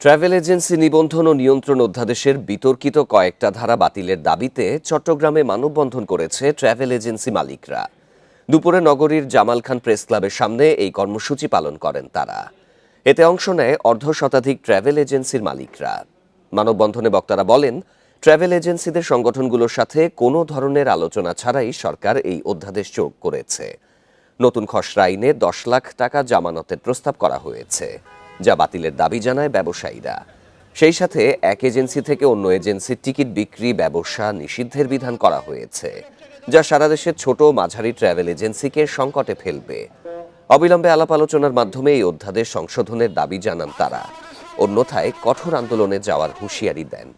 Travel agency নিবন্ধন ও নিয়ন্ত্রণ অধ্যাদেশের বিতর্কিত কয়েকটা ধারা বাতিলের দাবিতে চট্টগ্রামে মানববন্ধন করেছে ট্রাভেল এজেন্সি মালিকরা। দুপুরে নগরীর জামাল খান প্রেস ক্লাবের সামনে এই কর্মসূচি পালন করেন তারা। এতে অংশ নেয় অর্ধশতাধিক ট্রাভেল এজেন্সির মালিকরা। মানববন্ধনে বক্তারা বলেন, ট্রাভেল এজেন্সিদের সংগঠনগুলোর সাথে কোনো ধরনের আলোচনা ছাড়াই সরকার এই অধ্যাদেশ যোগ করেছে। নতুন খসড়া আইনে 10 লাখ টাকা জামানতের প্রস্তাব করা হয়েছে, যা বাতিলের দাবি জানায় ব্যবসায়ীরা। সেই সাথে এক এজেন্সি থেকে অন্য এজেন্সির টিকিট বিক্রি ব্যবসা নিষিদ্ধের বিধান করা হয়েছে, যা সারা দেশের ছোট মাঝারি ট্রাভেল এজেন্সিকে সংকটে ফেলবে। অবিলম্বে আলাপ আলোচনার মাধ্যমে এই অধ্যাদেশ সংশোধনের দাবি জানান তারা, অন্যথায় কঠোর আন্দোলনে যাওয়ার হুঁশিয়ারি দেন।